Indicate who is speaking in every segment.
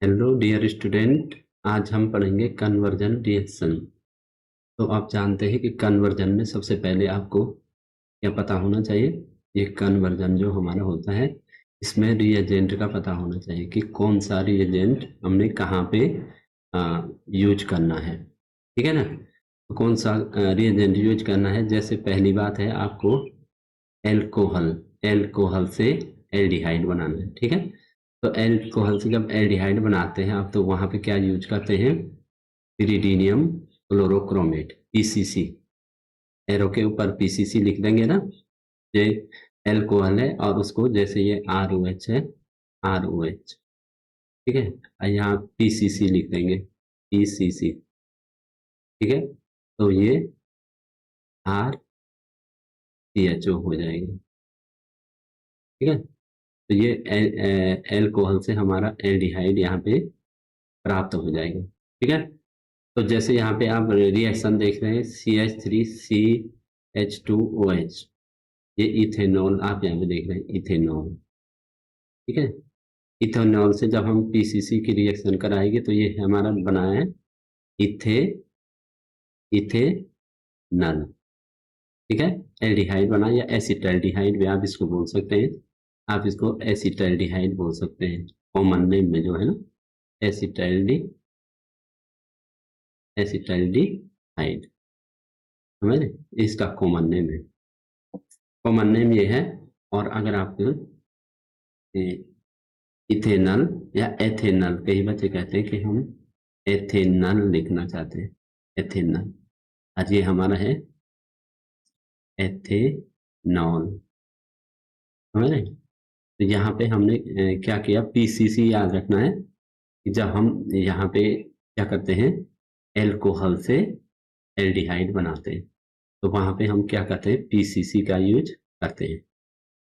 Speaker 1: Hello dear student. आज हम पढ़ेंगे कन्वर्जन रिएक्शन। तो आप जानते हैं कि कन्वर्जन में सबसे पहले आपको क्या पता होना चाहिए। ये कन्वर्जन जो हमारा होता है इसमें रिएजेंट का पता होना चाहिए कि कौन सा रिएजेंट हमने कहाँ पे यूज करना है। ठीक है ना। तो कौन सा रिएजेंट यूज करना है, जैसे पहली बात है आपको एल्कोहल। एल्कोहल से एल्डिहाइड बनाना है। ठीक है। तो एल्कोहल से जब एल्डिहाइड बनाते हैं आप, तो वहां पे क्या यूज करते हैं, पिरिडीनियम क्लोरोक्रोमेट, पीसीसी। एरो के ऊपर पीसीसी लिख देंगे ना। ये एल्कोहल है और उसको जैसे ये ROH है, ROH। ठीक है। और यहाँ पीसीसी लिख देंगे, पीसीसी। ठीक है। तो ये RCHO हो जाएगा। ठीक है। तो ये एल्कोहल से हमारा एल्डिहाइड यहाँ पे प्राप्त हो जाएगा। ठीक है। तो जैसे यहाँ पे आप रिएक्शन देख रहे हैं, CH3CH2OH, ये इथेनॉल आप यहाँ पे देख रहे हैं, इथेनॉल। ठीक है। इथेनॉल से जब हम पीसीसी की रिएक्शन कराएंगे तो ये हमारा बना है इथे इथेनॉल। ठीक है। एल्डिहाइड बना, या एसिटल्डिहाइड भी आप इसको बोल सकते हैं। आप इसको एसिटल्डिहाइड बोल सकते हैं, कॉमन नेम में जो है ना, एसिटल्डी एसिटल्डिहाइड, समझ रहे, इसका कॉमन नेम है। कॉमन नेम ये है। और अगर आप इथेनॉल या एथेनॉल, कई बच्चे कहते हैं कि हम एथेनॉल लिखना चाहते हैं, एथेनॉल। आज ये हमारा है एथेनॉल, समझ रहे। तो यहाँ पे हमने क्या किया, पीसीसी याद रखना है कि जब हम यहाँ पे क्या करते हैं, एल्कोहल से एल्डिहाइड बनाते हैं, तो वहां पे हम क्या करते हैं, पीसीसी का यूज करते हैं।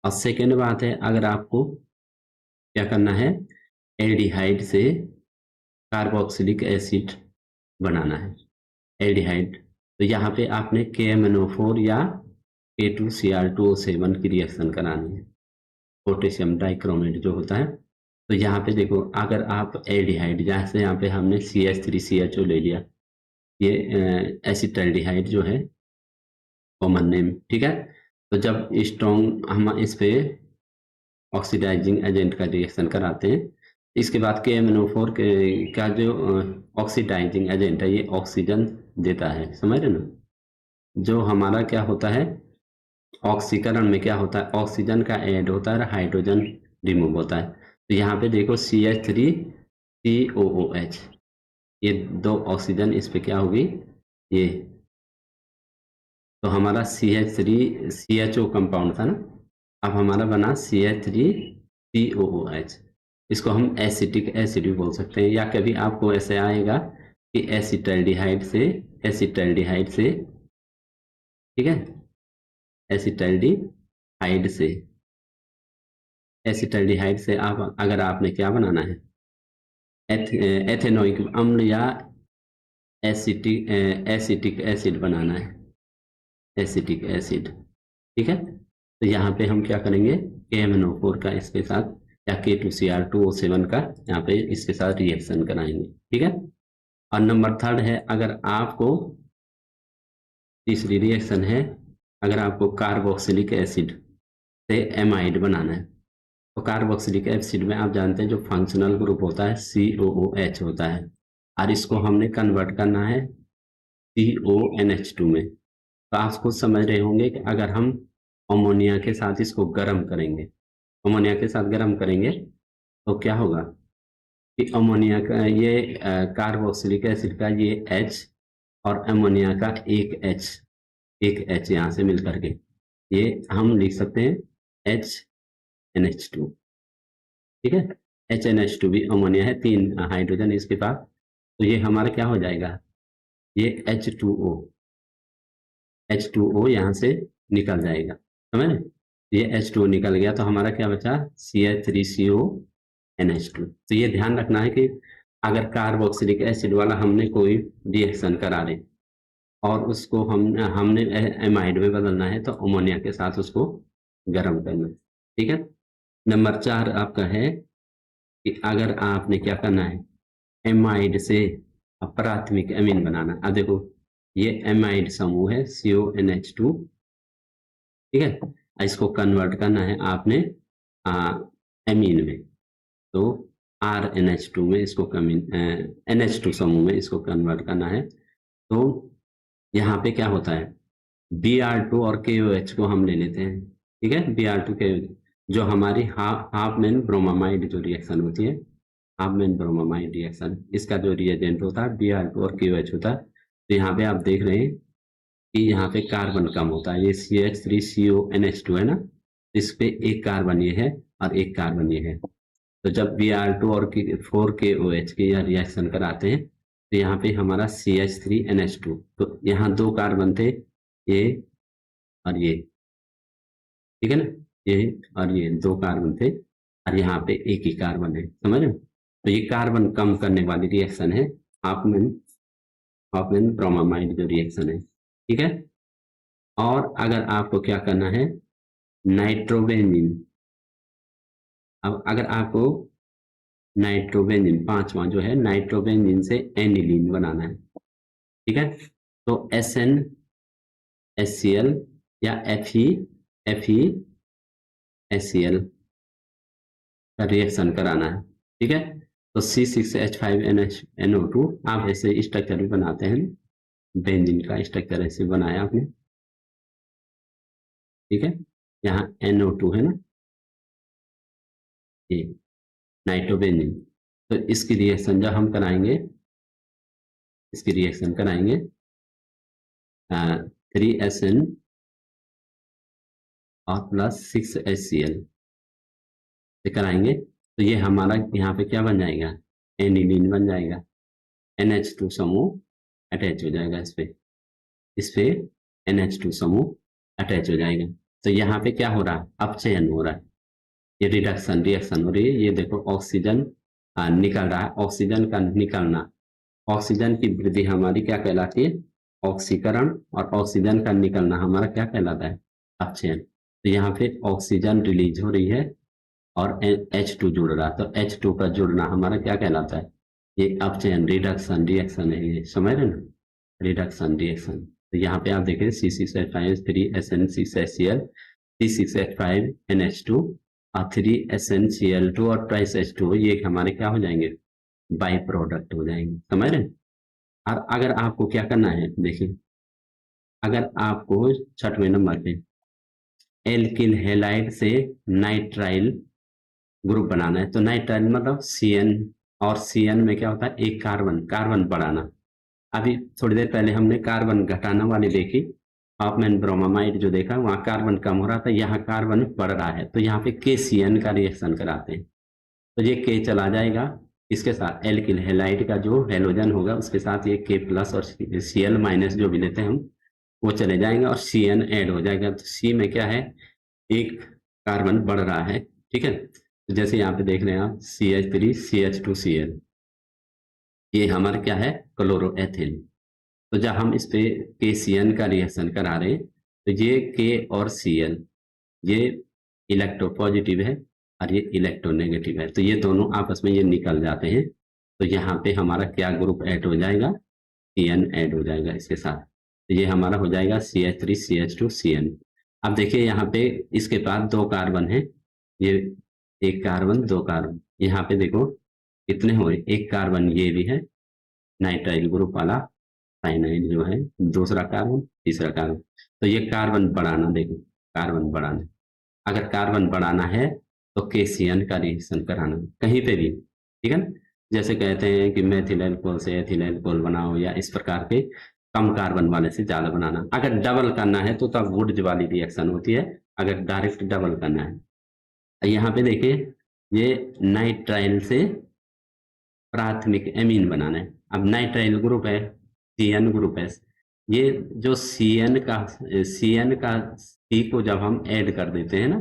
Speaker 1: और सेकेंड बात है, अगर आपको क्या करना है, एल्डिहाइड से कार्बोक्सिलिक एसिड बनाना है, एल्डिहाइड, तो यहाँ पे आपने KMNO4 या K2Cr2O7 की रिएक्शन करानी है, पोटेशियम डाइक्रोमेट जो होता है। तो यहाँ पे देखो, अगर आप एल्डिहाइड, जैसे यहाँ पे हमने CH3CHO ले लिया, ये एसिटल्डिहाइड जो है, कॉमन नेम। ठीक है। तो जब स्ट्रॉन्ग हम इस पे ऑक्सीडाइजिंग एजेंट का रिएक्शन कराते हैं, इसके बाद KMNO4 का जो ऑक्सीडाइजिंग एजेंट है, ये ऑक्सीजन देता है, समझ रहे ना। जो हमारा क्या होता है, ऑक्सीकरण में क्या होता है, ऑक्सीजन का ऐड होता है, हाइड्रोजन रिमूव होता है। तो यहाँ पे देखो CH3COOH, ये दो ऑक्सीजन इस पे क्या होगी, ये। तो हमारा CH3CHO कंपाउंड था ना, अब हमारा बना CH3COOH। इसको हम एसिटिक एसिड भी बोल सकते हैं, या कभी आपको ऐसे आएगा कि एसिटल्डिहाइड से, ठीक है, एसिटल्डिहाइड से आप, अगर आपने क्या बनाना है, एथेनोइक अम्ल या एसिटिक एसिड बनाना है, एसिटिक एसिड। ठीक है। तो यहाँ पे हम क्या करेंगे, KMNO4 का इसके साथ, या K2Cr2O7 का यहाँ पे इसके साथ रिएक्शन कराएंगे। ठीक है। और नंबर थर्ड है, अगर आपको तीसरी रिएक्शन है, अगर आपको कार्बोक्सिलिक एसिड से एमाइड बनाना है, तो कार्बोक्सिलिक एसिड में आप जानते हैं जो फंक्शनल ग्रुप होता है COOH होता है, और इसको हमने कन्वर्ट करना है CONH2 में। तो आप खुद समझ रहे होंगे कि अगर हम अमोनिया के साथ इसको गर्म करेंगे, अमोनिया के साथ गर्म करेंगे, तो क्या होगा कि अमोनिया का ये कार्बोक्सिलिक एसिड का ये H, और अमोनिया का एक H यहाँ से मिल करके ये हम लिख सकते हैं HNH2। ठीक है। HNH2 भी अमोनिया है, 3 हाइड्रोजन इसके पास, तो ये हमारा क्या हो जाएगा, ये H2O यहाँ से निकल जाएगा, समझ रहे। ये H2O निकल गया, तो हमारा क्या बचा, CH3CONH2। तो ये ध्यान रखना है कि अगर कार्बोक्सिलिक एसिड वाला हमने कोई रिएक्शन करा रहे और उसको हमने एमाइड में बदलना है, तो अमोनिया के साथ उसको गर्म करना। ठीक है। नंबर 4 आपका है कि अगर आपने क्या करना है, एमाइड से प्राथमिक एमीन बनाना। अब देखो ये एमाइड समूह है CONH2, ठीक है, इसको कन्वर्ट करना है आपने एमीन में, तो RNH2 में इसको NH2 समूह में इसको कन्वर्ट करना है। तो यहाँ पे क्या होता है, Br2 और KOH को हम ले लेते हैं, ठीक है, Br2 KOH जो हमारी हाफ मैन ब्रोमामाइड जो रिएक्शन होती है, हाफ मैन ब्रोमामाइड रिएक्शन, इसका जो रिएजेंट होता है Br2 और KOH होता है। तो यहाँ पे आप देख रहे हैं कि यहाँ पे कार्बन कम होता है, ये CH3CONH2 है ना, इस पे एक कार्बन ये है और एक कार्बन ये है। तो जब Br2 और 4KOH के यह रिएक्शन कराते हैं तो यहाँ पे हमारा CH3NH2, तो यहाँ दो कार्बन थे, ये और ये, ठीक है ना, ये और ये दो कार्बन थे और यहाँ पे एक ही कार्बन है, समझ रहे हो? तो ये कार्बन कम करने वाली रिएक्शन है हाफमैन ब्रोमामाइड जो रिएक्शन है, ठीक है। और अगर आपको क्या करना है, नाइट्रोबेंजीन, अब अगर आपको नाइट्रोबेंजीन पांचवा जो है नाइट्रोबेंजीन से एनिलीन बनाना है, ठीक है, तो SnHCl या FeHCl का रिएक्शन कराना है, ठीक है। तो C6H5NO2 आप ऐसे स्ट्रक्चर भी बनाते हैं, बेंजीन का स्ट्रक्चर ऐसे बनाया आपने, ठीक है, यहाँ NO2 है ना, ये नाइट्रोबेंजीन। तो इसकी रिएक्शन जब हम कराएंगे, इसकी रिएक्शन कराएंगे 3SN और प्लस 6HCl से कराएंगे, तो ये हमारा यहाँ पे क्या बन जाएगा, एनिलीन बन जाएगा, NH2 समूह अटैच हो जाएगा इस पे NH2 समूह अटैच हो जाएगा। तो यहाँ पे क्या हो रहा है, अपचयन हो रहा है, ये रिडक्शन रिएक्शन हो रही है। ये देखो ऑक्सीजन निकल रहा है, ऑक्सीजन का निकलना, ऑक्सीजन की वृद्धि हमारी क्या कहलाती है, ऑक्सीकरण, और ऑक्सीजन का निकलना हमारा क्या कहलाता है, अपचयन। तो यहाँ पे ऑक्सीजन रिलीज हो रही है और H2 जुड़ रहा है, तो H2 का जुड़ना हमारा क्या कहलाता है, ये अपचयन रिडक्शन रिएक्शन है, ये समझ रहे ना, रिडक्शन रिएक्शन। तो यहाँ पे आप देखें C6H5 3SN6HCl, C6H5NH2 और 3SnCl2 और ट्वाइस H2, ये हमारे क्या हो जाएंगे, बाई प्रोडक्ट हो जाएंगे, समझ रहे हैं। और अगर आपको क्या करना है, देखिए अगर आपको छठवें नंबर पे एल्किल हैलाइड से नाइट्राइल ग्रुप बनाना है, तो नाइट्राइल मतलब CN, और CN में क्या होता है, एक कार्बन बढ़ाना। अभी थोड़ी देर पहले हमने कार्बन घटाना वाली देखी, हाफमैन ब्रोमामाइड जो देखा, वहां कार्बन कम हो रहा था, यहाँ कार्बन बढ़ रहा है, तो यहाँ पे KCN का रिएक्शन कराते हैं, तो ये K चला जाएगा इसके साथ, एल्किल हैलाइड का जो हेलोजन होगा उसके साथ ये K प्लस और Cl माइनस जो भी लेते हैं हम वो चले जाएंगे और CN ऐड हो जाएगा। तो C में क्या है, एक कार्बन बढ़ रहा है, ठीक है। तो जैसे यहाँ पे देख रहे हैं आप CH3CH2Cl, ये हमारा क्या है, क्लोरोएथिल। तो जब हम इस पे KCN का रिएक्शन करा रहे हैं तो ये K और Cl ये इलेक्ट्रोपॉजिटिव है और ये इलेक्ट्रोनेगेटिव है, तो ये दोनों आपस में ये निकल जाते हैं, तो यहाँ पे हमारा क्या ग्रुप ऐड हो जाएगा, CN ऐड हो जाएगा इसके साथ, तो ये हमारा हो जाएगा CH3CH2CN। अब देखिए यहाँ पे इसके पास दो कार्बन है, ये एक कार्बन दो कार्बन, यहाँ पे देखो कितने हुए, एक कार्बन ये भी है नाइट्राइल ग्रुप वाला, साइनाइड जो है, दूसरा कार्बन तीसरा कार्बन। तो ये कार्बन बढ़ाना, देखो कार्बन बढ़ाना, अगर कार्बन बढ़ाना है तो KCN का रिएक्शन कराना कहीं पे भी, ठीक है ना। जैसे कहते हैं कि मेथिल एल्कोहल से एथिल एल्कोहल बनाओ, या इस प्रकार के कम कार्बन वाले से ज्यादा बनाना। अगर डबल करना है तो तब वुड्स वाली रिएक्शन होती है, अगर डायरेक्ट डबल करना है। यहाँ पे देखिए ये नाइट्राइल से प्राथमिक एमीन बनाना है, अब नाइट्राइल ग्रुप है, CN ग्रुप है, ये जो CN का C को जब हम ऐड कर देते हैं ना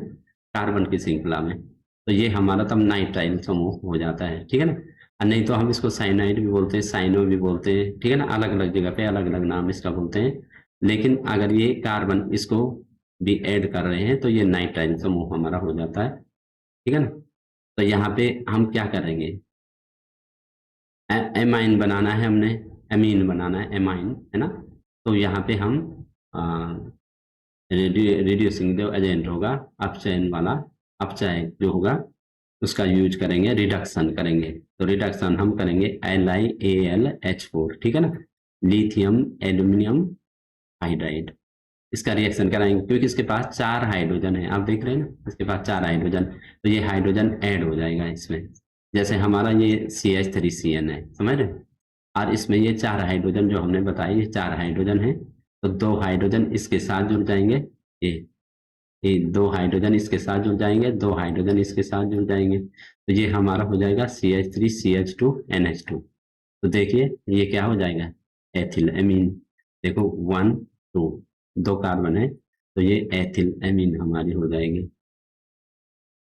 Speaker 1: कार्बन की श्रृंखला में, तो ये हमारा तब नाइट्राइल समूह हो जाता है, ठीक है ना। और नहीं तो हम इसको साइनाइड भी बोलते हैं, साइनो भी बोलते हैं, ठीक है ना, अलग अलग जगह पे अलग अलग नाम इसका बोलते हैं। लेकिन अगर ये कार्बन इसको भी ऐड कर रहे हैं तो ये नाइट्राइल समूह हमारा हो जाता है, ठीक है ना। तो यहाँ पे हम क्या करेंगे, एमाइन बनाना है हमने, एमीन बनाना है, एमाइन है ना। तो यहाँ पे हम रिड्यूसिंग जो एजेंट होगा अपचयन वाला, अपचय जो होगा उसका यूज करेंगे, रिडक्शन करेंगे। तो रिडक्शन हम करेंगे LiAlH4, ठीक है ना, लिथियम एल्यूमिनियम हाइड्राइड। इसका रिएक्शन कराएंगे क्योंकि इसके पास 4 हाइड्रोजन है, आप देख रहे हैं ना, इसके पास 4 हाइड्रोजन, तो ये हाइड्रोजन ऐड हो जाएगा इसमें। जैसे हमारा ये CH3CN है, समझ रहे हैं? और इसमें ये 4 हाइड्रोजन जो हमने बताया, ये 4 हाइड्रोजन है, तो 2 हाइड्रोजन इसके साथ जुड़ जाएंगे, ये ये 2 हाइड्रोजन इसके साथ जुड़ जाएंगे, 2 हाइड्रोजन इसके साथ जुड़ जाएंगे, तो ये हमारा हो जाएगा CH3CH2NH2। तो देखिए ये क्या हो जाएगा, एथिल एमीन। देखो 1 2, 2 कार्बन है, तो ये एथिल एमीन हमारी हो जाएगी,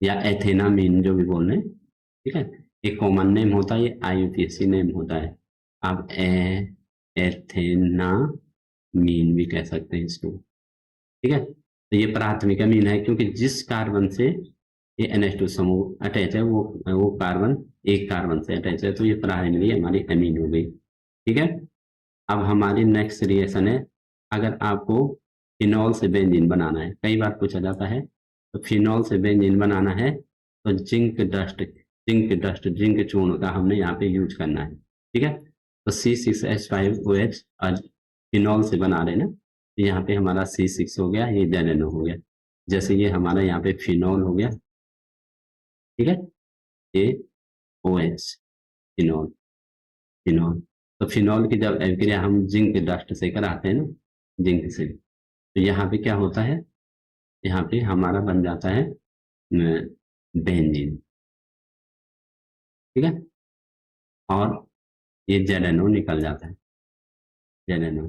Speaker 1: या एथेनामीन जो भी बोल रहे हैं, ठीक है। एक कॉमन नेम होता है, ये IUPAC नेम होता है। आप एथेनामीन भी कह सकते हैं इसको, ठीक है। तो ये प्राथमिक अमीन है क्योंकि जिस कार्बन से ये NH2 समूह अटैच है वो कार्बन एक कार्बन से अटैच है, तो ये प्राइमरी हमारी अमीन हो गई, ठीक है। अब हमारी नेक्स्ट रिएक्शन है, अगर आपको फिनॉल से बेंजीन बनाना है, कई बार पूछा जाता है, तो फिनॉल से बेंजीन बनाना है तो जिंक चूर्ण का हमने यहाँ पे यूज करना है, ठीक है। तो C6H5OH और फिनॉल से बना रहे ना, तो यहाँ पे हमारा C6 हो गया, ये ZNO हो गया। जैसे ये हमारा यहाँ पे फिनॉल हो गया, ठीक है, ये OH, फिनॉल, फिनॉल। तो फिनॉल की जब अभिक्रिया हम जिंक डस्ट से कराते हैं ना, जिंक से, तो यहाँ पे क्या होता है, यहाँ पे हमारा बन जाता है बेंजीन, ठीक है। और ये ZNO निकल जाता है, ZNO,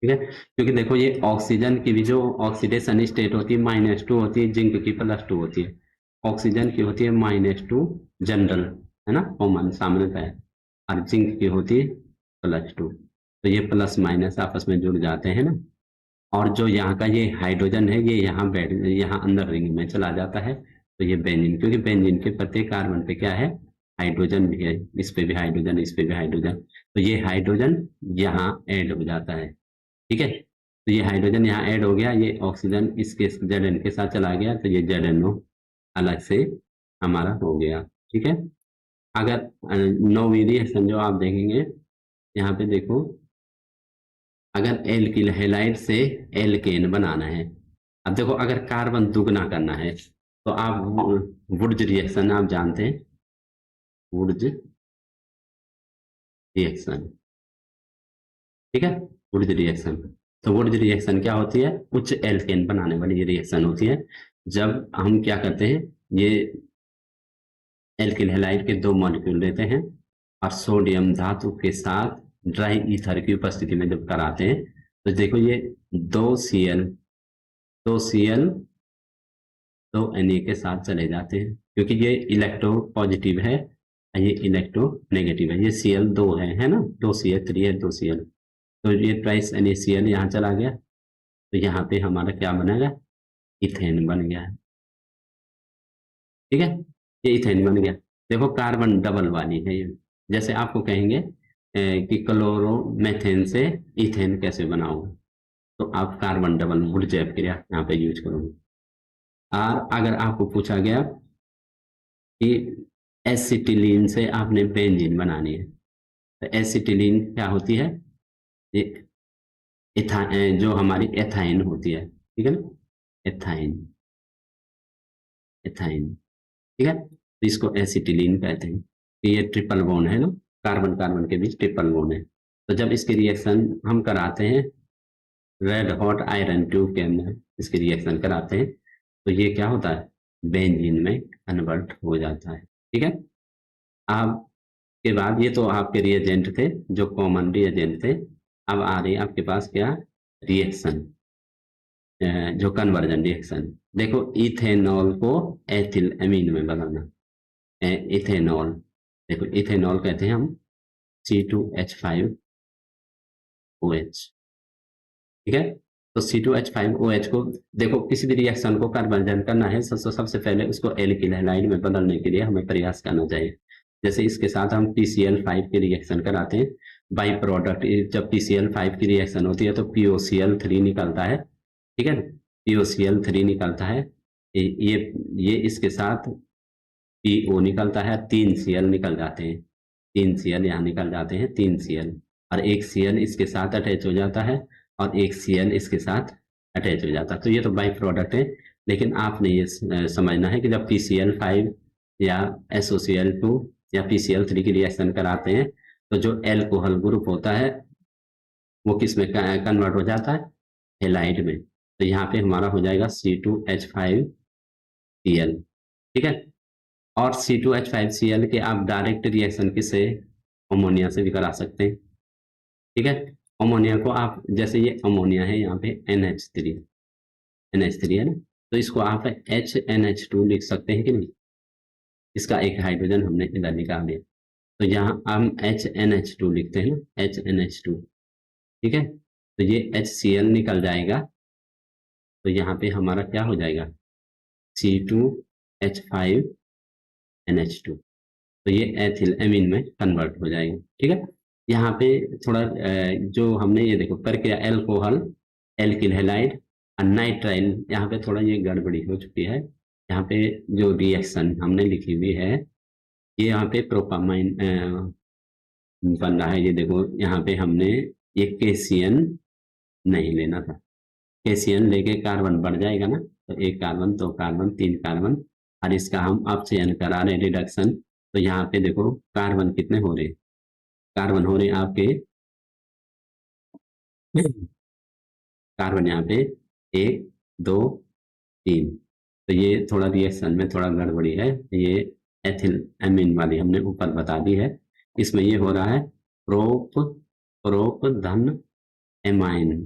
Speaker 1: ठीक है। क्योंकि देखो ये ऑक्सीजन की भी जो ऑक्सीडेशन स्टेट होती है -2 होती है, जिंक की +2 होती है, ऑक्सीजन की होती है -2 जनरल, है ना, कॉमन सामान्यता है, और जिंक की होती है +2। तो ये प्लस माइनस आपस में जुड़ जाते हैं ना, और जो यहाँ का ये हाइड्रोजन है ये यहाँ बैठ, यहाँ अंदर रिंग में चला जाता है, तो ये बेंजीन, क्योंकि बेंजीन के प्रत्येक कार्बन पे क्या है, हाइड्रोजन भी है, इस पे भी हाइड्रोजन, इस पे भी हाइड्रोजन, तो ये हाइड्रोजन यहाँ ऐड हो जाता है, ठीक है। तो ये हाइड्रोजन यहाँ ऐड हो गया, ये ऑक्सीजन इसके ZN के साथ चला गया, तो ये ZNO अलग से हमारा हो गया, ठीक है। अगर नौवीं रिएक्शन जो आप देखेंगे, यहाँ पे देखो, अगर एल्किल हैलाइड से एल्केन बनाना है, अब देखो अगर कार्बन दुगना करना है, तो आप वुड्स रिएक्शन आप जानते हैं, वुड्स रिएक्शन, ठीक है, वुड्स रिएक्शन। तो वुड्स रिएक्शन क्या होती है, उच्च एल्केन बनाने वाली ये रिएक्शन होती है। जब हम क्या करते हैं, ये एल्किल हैलाइड के 2 मॉलिक्यूल लेते हैं और सोडियम धातु के साथ ड्राई ईथर की उपस्थिति में जब कराते हैं, तो देखो ये 2Cl 2Cl 2Na के साथ चले जाते हैं, क्योंकि ये इलेक्ट्रो पॉजिटिव है, ये इलेक्ट्रो नेगेटिव है, ये Cl 2 है ना, 2CH3 है, 2Cl, तो ये ट्वाइस NaCl यहाँ चला गया, तो यहाँ पे हमारा क्या बनेगा, इथेन बन गया है, ठीक है, ये इथेन बन गया। देखो कार्बन डबल वाली है ये, जैसे आपको कहेंगे कि क्लोरोमेथेन से इथेन कैसे बनाओगे, तो आप कार्बन डबल वुडजैप क्रिया यहाँ पे यूज करोगे। और अगर आपको पूछा गया कि एसिटिलीन से आपने बेंजीन बनानी है, तो एसिटिलीन क्या होती है, ये जो हमारी एथाइन होती है, ठीक है ना, एथाइन, एथाइन, ठीक है, तो इसको एसिटिलीन कहते हैं। तो ये ट्रिपल बॉन्ड है ना, कार्बन कार्बन के बीच ट्रिपल बॉन्ड है। तो जब इसकी रिएक्शन हम कराते हैं रेड हॉट आयरन ट्यूब के अंदर, इसकी रिएक्शन कराते हैं, तो ये क्या होता है, बेंजीन में कन्वर्ट हो जाता है, ठीक है। अब के बाद ये तो आपके रिएजेंट थे, जो कॉमन रिएजेंट थे। अब आ रही है आपके पास क्या, रिएक्शन, जो कन्वर्जन रिएक्शन। देखो इथेनॉल को एथिल एमीन में बदलना, इथेनॉल, देखो इथेनॉल कहते हैं हम C2H5OH, ठीक है। तो C2H5OH को देखो, किसी भी रिएक्शन को कन्वर्जन करना है सबसे पहले उसको एल्किल हैलाइड में बदलने के लिए हमें प्रयास करना चाहिए। जैसे इसके साथ हम PCl5 की रिएक्शन कराते हैं, बाई प्रोडक्ट जब PCl5 की रिएक्शन होती है तो POCl3 निकलता है, ठीक है, POCl3 निकलता है, ये इसके साथ PO निकलता है, 3Cl निकल जाते हैं, 3Cl यहाँ निकल जाते हैं, 3Cl, और एक Cl इसके साथ अटैच हो जाता है और एक Cl इसके साथ अटैच हो जाता है। तो ये तो बाई प्रोडक्ट है, लेकिन आपने ये समझना है कि जब PCl5 या SOCl2 या PCl3 की रिएक्शन कराते हैं तो जो एल्कोहल ग्रुप होता है वो किस में कन्वर्ट हो जाता है, हेलाइड में। तो यहाँ पे हमारा हो जाएगा C2H5Cl, ठीक है। और C2H5Cl के आप डायरेक्ट रिएक्शन किससे, अमोनिया से भी करा सकते हैं, ठीक है। अमोनिया को आप, जैसे ये अमोनिया है, यहाँ पे NH3 है ना, तो इसको आप HNH2 लिख सकते हैं कि नहीं, इसका एक हाइड्रोजन हमने इधर निकाल दिया, तो यहाँ हम HNH2 लिखते हैं ना, HNH2, ठीक है। तो ये HCl निकल जाएगा, तो यहाँ पे हमारा क्या हो जाएगा, C2H5NH2, तो ये एथिल एमीन में कन्वर्ट हो जाएगा, ठीक है। यहाँ पे थोड़ा जो हमने ये देखो प्रक्रिया एल्कोहल, एल्किल हैलाइड और नाइट्राइल, यहाँ पे थोड़ा ये गड़बड़ी हो चुकी है। यहाँ पे जो रिएक्शन हमने लिखी हुई है, ये यहाँ पे प्रोपामाइन बन रहा है, ये देखो यहाँ पे हमने ये KCN नहीं लेना था, KCN लेके कार्बन बढ़ जाएगा ना, तो एक कार्बन, दो कार्बन, तीन कार्बन, और इसका हम अपचयन करा रहे रिडक्शन, तो यहाँ पे देखो कार्बन कितने हो रहे, कार्बन हो रहे आपके कार्बन यहाँ पे 1 2 3, तो ये थोड़ा रिएक्शन में थोड़ा गड़बड़ी है, ये एथिल एमीन वाली हमने ऊपर बता दी है। इसमें ये हो रहा है प्रोप धन एमाइन,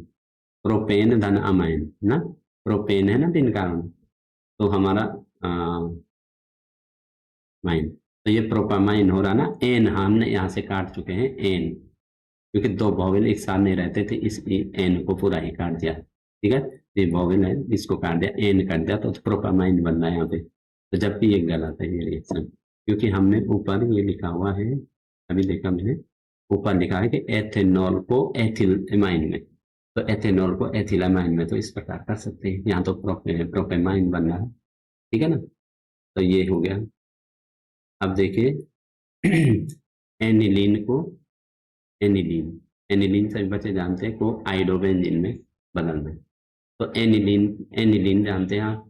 Speaker 1: प्रोपेन धन अमाइन ना, प्रोपेन है ना 3 कार्बन, तो हमारा माइन, तो ये प्रोपामाइन हो रहा ना, एन हमने यहाँ से काट चुके हैं, एन, क्योंकि 2 वॉवेल एक साथ नहीं रहते थे, इस एन को पूरा ही काट दिया, ठीक है, ये वॉवेल है इसको काट दिया, एन काट दिया, तो प्रोपामाइन बन रहा है यहाँ पे। तो जबकि ये गलत है ये रिएक्शन, क्योंकि हमने ऊपर ये लिखा हुआ है, अभी देखा मैंने, ऊपर लिखा है कि एथेनॉल को एथिल एमाइन में, तो एथेनॉल को एथिल एमाइन में तो इस प्रकार कर सकते हैं, यहाँ तो प्रोपेमाइन बन रहा है, ठीक है ना। तो ये हो गया। अब देखिए एनिलीन को, एनिलीन से बच्चे जानते हैं को आइडोबेंजीन में बदलना है, तो एनिलीन जानते हैं आप,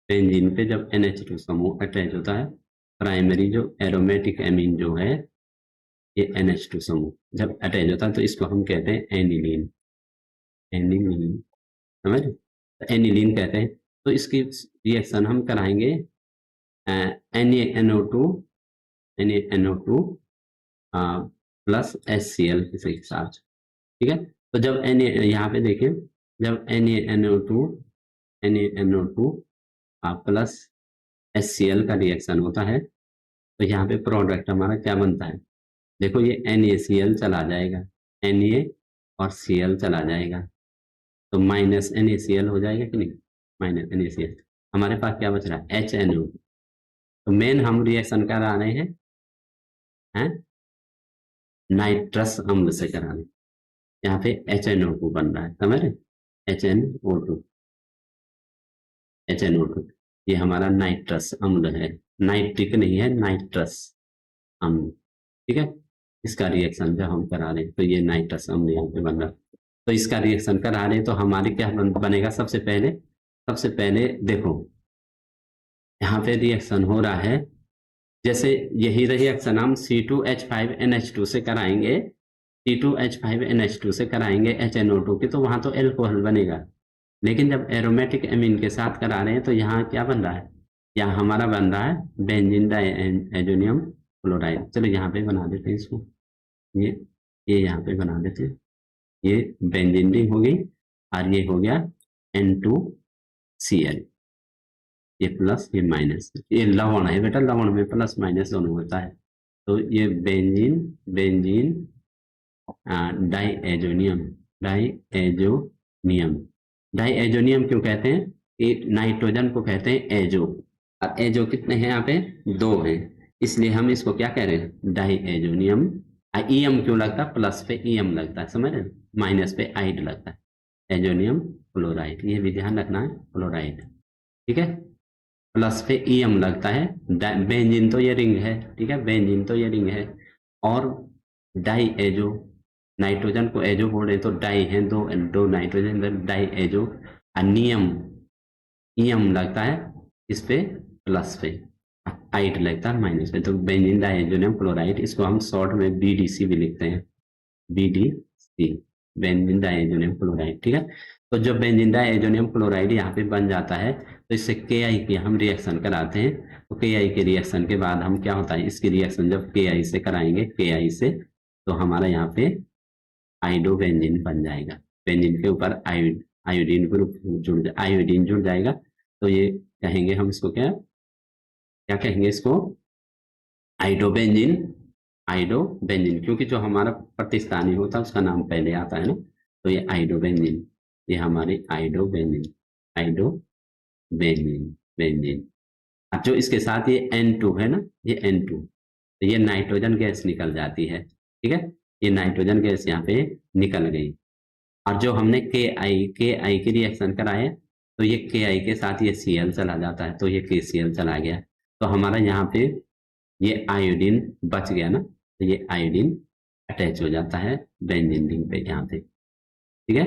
Speaker 1: बेंजीन पे जब NH2 समूह अटैच होता है, प्राइमरी जो एरोमेटिक एमीन जो है, ये NH2 समूह जब अटैच होता है तो इसको हम कहते हैं एनिलीन, समझ, तो एनिलीन कहते हैं। तो इसकी रिएक्शन हम कराएंगे NaNO2 प्लस HCl के साथ, ठीक है। तो जब यहाँ पे देखिए, जब NaNO2 प्लस HCl का रिएक्शन होता है, तो यहाँ पे प्रोडक्ट हमारा क्या बनता है, देखो ये NaCl चला जाएगा, Na और Cl चला जाएगा, तो माइनस NaCl हो जाएगा कि नहीं, माइनस NaCl, हमारे पास क्या बच रहा है, HNO। तो मेन हम रिएक्शन करा रहे हैं नाइट्रस अम्ल से करा रहे हैं, यहाँ पे HNO2 बन रहा है, समझ रहे, HNO2 ये हमारा नाइट्रस अम्ल है, नाइट्रिक नहीं है, नाइट्रस अम्ल, ठीक है। इसका रिएक्शन जब हम करा रहे हैं तो ये नाइट्रस अम्ल यहाँ पे बन रहा है, तो इसका रिएक्शन करा रहे हैं तो हमारे क्या बनेगा, सबसे पहले देखो यहाँ पे रिएक्शन हो रहा है, जैसे यही रिएक्शन हम C2H5NH2 से कराएंगे, C2H5NH2 से कराएंगे HNO2 की, तो वहां तो एल्कोहल बनेगा, लेकिन जब एरोमेटिक एमीन के साथ करा रहे हैं तो यहाँ क्या बन रहा है, यहाँ हमारा बन रहा है बेंजीन डाइएजोनियम क्लोराइड। चलो यहाँ पे बना देते हैं इसको, ये यहाँ पे बना देते हैं, ये बेंजीन रिंग हो गई और ये हो गया N2Cl, ये प्लस ये माइनस, ये लवण है बेटा, लवण में प्लस माइनस दोनों होता है, तो ये बेंजीन डाइएजोनियम नियम। डाईएजोनियम क्यों कहते हैं? कि नाइट्रोजन को कहते हैं एजो, और एजो कितने हैं यहाँ पे? 2 हैं, इसलिए हम इसको क्या कह रहे हैं? डाईएजोनियम। ईएम क्यों लगता है? प्लस पे ईएम लगता है, समझ रहे हैं? माइनस पे आइड लगता है, एजोनियम क्लोराइड, ये भी ध्यान रखना है, क्लोराइड, ठीक है। प्लस पे ईएम लगता है। बेंजीन तो ये रिंग है, ठीक है, बेंजीन तो ये रिंग है। और डाई एजो, नाइट्रोजन को एजो बोल रहे हैं तो डाई है, दो नाइट्रोजन, डाई एजो। नियम, ईएम लगता है इस पे प्लस पे, आइड लगता है माइनस पे, तो बेंजीन डाइएजोनियम क्लोराइड, इसको हम शॉर्ट में बीडीसी भी लिखते हैं, बीडीसी, बेंजीन डाइएजोनियम क्लोराइड, ठीक है। तो जब बेंजीन डाइएजोनियम क्लोराइड यहाँ पे बन जाता है तो इससे के की हम रिएक्शन कराते हैं। तो के के रिएक्शन के बाद हम क्या होता है, इसकी रिएक्शन जब के से कराएंगे, के से, तो हमारा यहाँ पे आइडो बेंजीन बन जाएगा। बेंजीन के ऊपर आयोडीन ग्रुप आयोडीन जुड़ जाएगा। तो ये कहेंगे हम इसको क्या क्या कहेंगे इसको? आइडोबेंजीन, आइडोबेंजीन, क्योंकि जो हमारा प्रतिस्थानी होता है उसका नाम पहले आता है ना, तो ये आइडोबेंजीन, ये हमारी आइडोबेंजीन, आइडोबेंजीन, बेंजीन। अब जो इसके साथ ये N2 है ना, ये N2, तो ये नाइट्रोजन गैस निकल जाती है, ठीक है, ये नाइट्रोजन गैस यहाँ पे निकल गई। और जो हमने के आई की रिएक्शन कराए, तो ये के आई के साथ ये Cl चला जाता है, तो ये KCl चला गया, तो हमारा यहाँ पे ये आयोडीन बच गया ना, तो ये आयोडीन अटैच हो जाता है बेंजीन रिंग पे यहाँ पे, ठीक है,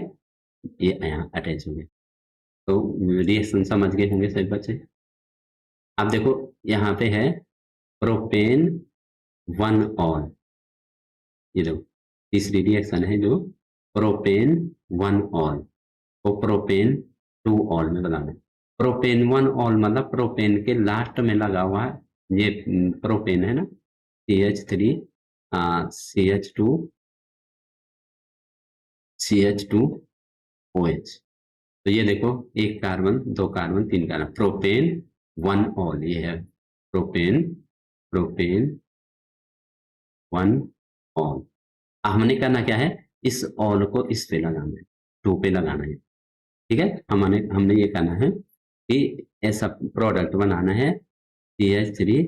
Speaker 1: ये यहाँ अटैच हो गया। तो रिएक्शन समझ गए होंगे सभी बच्चे। अब देखो यहाँ पे है प्रोपेन 1 ऑल, ये देखो तीसरी रिएक्शन है जो प्रोपेन 1 ऑल, वो प्रोपेन 2 ऑल में बनाना है। प्रोपेन 1 ऑल मतलब प्रोपेन के लास्ट में लगा हुआ है, ये प्रोपेन है ना, CH3 CH2 CH2OH, तो ये देखो एक carbon, 2 carbon, 3 carbon, propane 1 all, ये है प्रोपेन, प्रोपेन 1 ऑल। हमने करना क्या है, इस ऑल को इस पे लगाना है, 2 पे लगाना है, ठीक है। हमने ये करना है कि ऐसा प्रोडक्ट बनाना है, CH3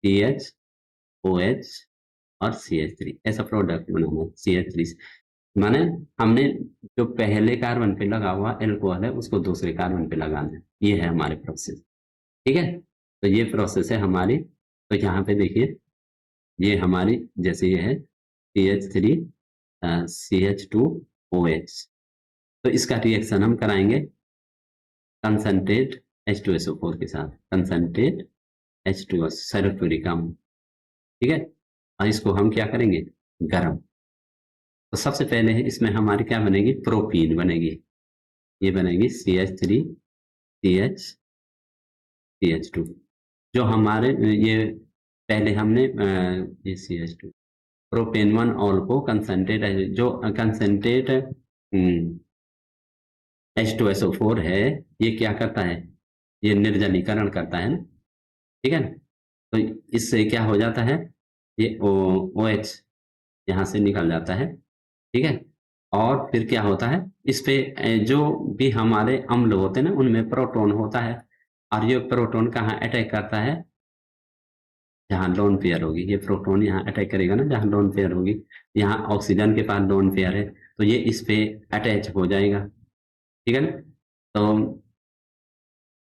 Speaker 1: CHOH और CH3, ऐसा प्रोडक्ट बनाना है CH3, माने हमने जो पहले कार्बन पे लगा हुआ एल्कोहल है उसको दूसरे कार्बन पे लगाना है, ये है हमारे प्रोसेस, ठीक है। तो ये प्रोसेस है हमारी। तो यहाँ पे देखिए ये हमारी जैसे ये है CH3 CH2OH, तो इसका रिएक्शन हम कराएंगे कंसंट्रेट H2SO4 के साथ, कंसंट्रेट H2O सल्फ्यूरिक अम्ल, ठीक है। और इसको हम क्या करेंगे, गरम। तो सबसे पहले है इसमें हमारी क्या बनेगी, प्रोपीन बनेगी, ये बनेगी CH3 CH CH2, जो हमारे ये पहले हमने ये CH2 प्रोपेन 1 ऑल को कंसंट्रेट, जो कंसंट्रेट H2SO4 है, ये क्या करता है, ये निर्जलीकरण करता है ना, ठीक है ना। तो इससे क्या हो जाता है, ये OH यहाँ से निकल जाता है, ठीक है। और फिर क्या होता है, इस पे जो भी हमारे अम्ल होते हैं ना उनमें प्रोटॉन होता है, और ये प्रोटॉन कहाँ अटैक करता है, जहाँ लोन पेयर होगी, ये प्रोटॉन यहाँ अटैक करेगा ना जहाँ लोन पेयर होगी, यहाँ ऑक्सीजन के पास लोन पेयर है, तो ये इस पे अटैच हो जाएगा, ठीक है ना। तो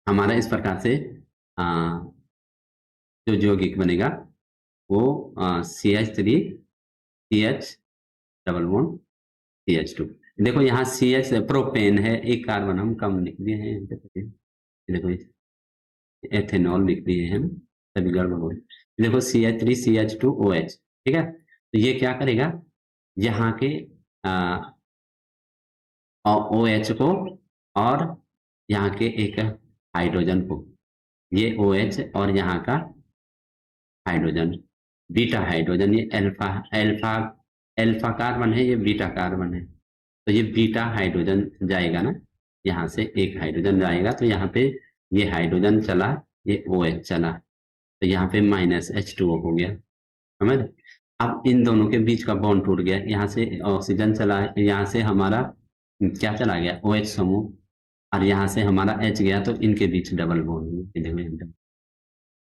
Speaker 1: हमारा इस प्रकार से जो यौगिक बनेगा वो CH3 CH double bond CH2। देखो यहाँ CH प्रोपेन है, एक कार्बन हम कम लिख दिए हैं, देखो एथेनॉल लिख दिए हैं, सभी गड़बड़ हो गई। देखो CH3 CH2OH, ठीक है। तो ये क्या करेगा, यहाँ के OH को और यहाँ के एक हाइड्रोजन को, ये OH और यहाँ का हाइड्रोजन, बीटा हाइड्रोजन, ये अल्फा अल्फा अल्फा कार्बन है, ये बीटा कार्बन है, तो ये बीटा हाइड्रोजन जाएगा ना, यहाँ से एक हाइड्रोजन जाएगा, तो यहाँ पे ये हाइड्रोजन चला, ये OH चला, तो यहाँ पे -H2O हो गया, समझ। अब इन दोनों के बीच का बॉन्ड टूट गया, यहाँ से ऑक्सीजन चला, यहाँ से हमारा क्या चला गया, OH समूह, और यहाँ से हमारा H गया तो इनके बीच डबल बॉन्ड हो गया। देखो यहाँ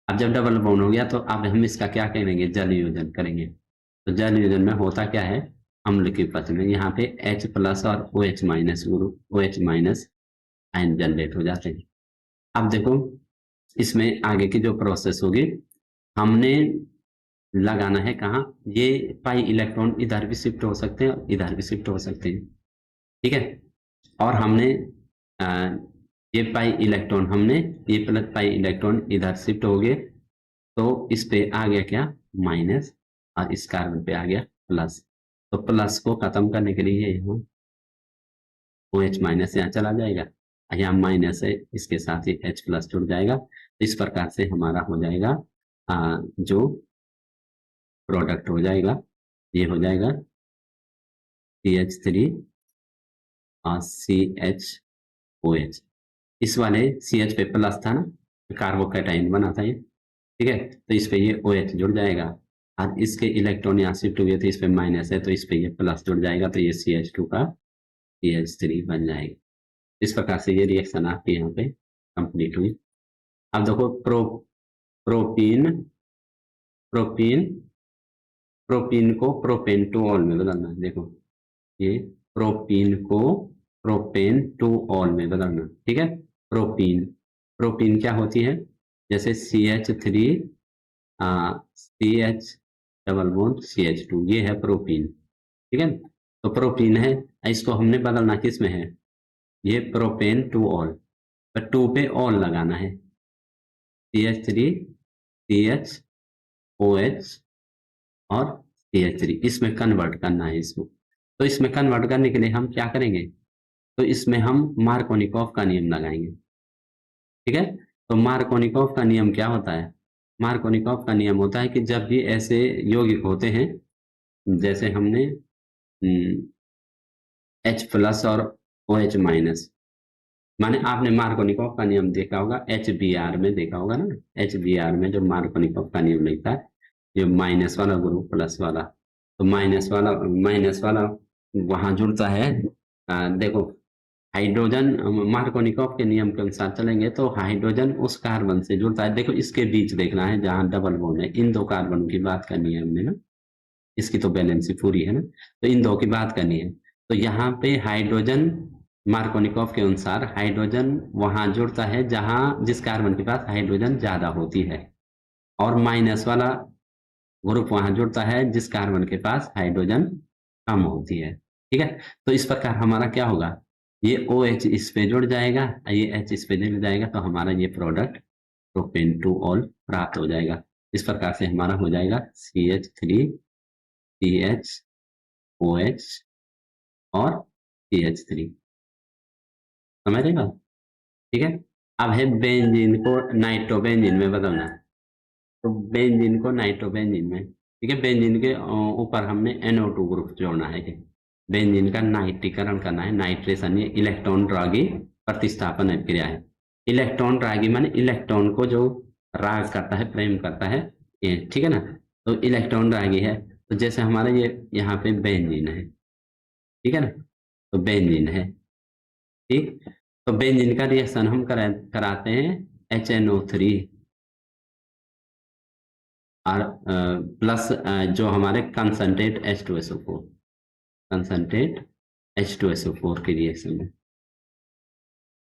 Speaker 1: अब जब डबल बॉन्ड हो गया तो अब हम इसका क्या करेंगे, जल योजन करेंगे। तो जल योजन में होता क्या है, अम्ल के पक्ष में यहाँ पे H प्लस और OH minus group, OH minus ion generate हो जाते हैं। अब देखो इसमें आगे की जो प्रोसेस होगी, हमने लगाना है कहाँ, ये पाई इलेक्ट्रॉन इधर भी शिफ्ट हो सकते हैं और इधर भी शिफ्ट हो सकते हैं, ठीक है। और हमने ये पाई इलेक्ट्रॉन, हमने ये प्लस पाई इलेक्ट्रॉन इधर शिफ्ट हो गए, तो इस पे आ गया क्या, माइनस, और इस कार्बन पे आ गया प्लस। तो प्लस को खत्म करने के लिए यहाँ OH माइनस यहाँ चला जाएगा, यहाँ माइनस है, इसके साथ ही H प्लस जुड़ जाएगा। तो इस प्रकार से हमारा हो जाएगा जो प्रोडक्ट हो जाएगा, ये हो जाएगा CH3 और CHOH। इस वाले CH पे प्लस था ना, कार्बोकैटाइन बना था ये, ठीक है। तो इस पे ये OH जुड़ जाएगा, और इसके इलेक्ट्रॉन यहाँ शिफ्ट हुए थे, इस पे माइनस है, तो इस पे ये प्लस जुड़ जाएगा, तो ये CH2 का CH3 बन जाएगा। इस प्रकार से ये रिएक्शन आपके यहाँ पे कंप्लीट हुई। अब देखो प्रोपीन प्रोपीन को प्रोपेन टू ऑल में बदलना है। देखो ये प्रोपीन को प्रोपेन टू ऑल में बदलना, ठीक है। प्रोपीन क्या होती है, जैसे CH3 CH double bond CH2, ये है प्रोपीन, ठीक है। तो प्रोपीन है, इसको हमने बदलना किस में है, ये प्रोपेन टू ऑल, तो टू पे ऑल लगाना है, CH3 CHOH और CH3, इसमें कन्वर्ट करना है इसको। तो इसमें कन्वर्ट करने के लिए हम क्या करेंगे, तो इसमें हम मार्कोनिकॉफ का नियम लगाएंगे, ठीक है। तो मार्कोनिकॉफ का नियम क्या होता है, मार्कोनिकॉफ का नियम होता है कि जब भी ऐसे यौगिक होते हैं, जैसे हमने H प्लस और OH माइनस, माने आपने मार्कोनिकॉफ का नियम देखा होगा, HBr में देखा होगा ना, HBr में जो मार्कोनिकॉफ का नियम लिखता है, जो माइनस वाला ग्रुप प्लस वाला, तो माइनस वाला वहां जुड़ता है। देखो हाइड्रोजन, मार्कोनिकॉफ के नियम के अनुसार चलेंगे तो हाइड्रोजन उस कार्बन से जुड़ता है। देखो इसके बीच देखना है जहां डबल बॉन्ड है, इन दो कार्बन की बात करनी है हमने ना, इसकी तो बैलेंसी पूरी है ना, तो इन दो की बात करनी है। तो यहाँ पे हाइड्रोजन, मार्कोनिकॉफ के अनुसार हाइड्रोजन वहां जुड़ता है जहां जिस कार्बन के पास हाइड्रोजन ज्यादा होती है, और माइनस वाला ग्रुप वहां जुड़ता है जिस कार्बन के पास हाइड्रोजन कम होती है, ठीक है। तो इस प्रकार हमारा क्या होगा, ये OH इस पे जुड़ जाएगा, ये H इस पे जुड़ जाएगा, तो हमारा ये प्रोडक्ट प्रोपेन टू ऑल प्राप्त हो जाएगा। इस प्रकार से हमारा हो जाएगा CH3 CHOH और CH3, समझ रहे हो, ठीक है। अब है बेंजीन को नाइट्रोबेंजीन में बदलना, तो बेंजीन को नाइट्रोबेंजीन में, ठीक है। बेंजीन के ऊपर हमने NO2 ग्रुप जोड़ना है, बेंजीन का नाइट्रीकरण करना है, नाइट्रेशन, ये इलेक्ट्रॉन रागी प्रतिस्थापन क्रिया है। इलेक्ट्रॉन रागी माने इलेक्ट्रॉन को जो राग करता है, प्रेम करता है, ये ठीक है ना, तो इलेक्ट्रॉन रागी है। तो जैसे हमारा ये यहाँ पे बेंजीन है, ठीक है ना, तो बेंजीन है, ठीक। तो बेंजीन का रिएक्शन हम कराते हैं HNO3 और प्लस जो हमारे कंसंट्रेट H2SO4, कंसंट्रेट H2SO4 के रिएक्शन में।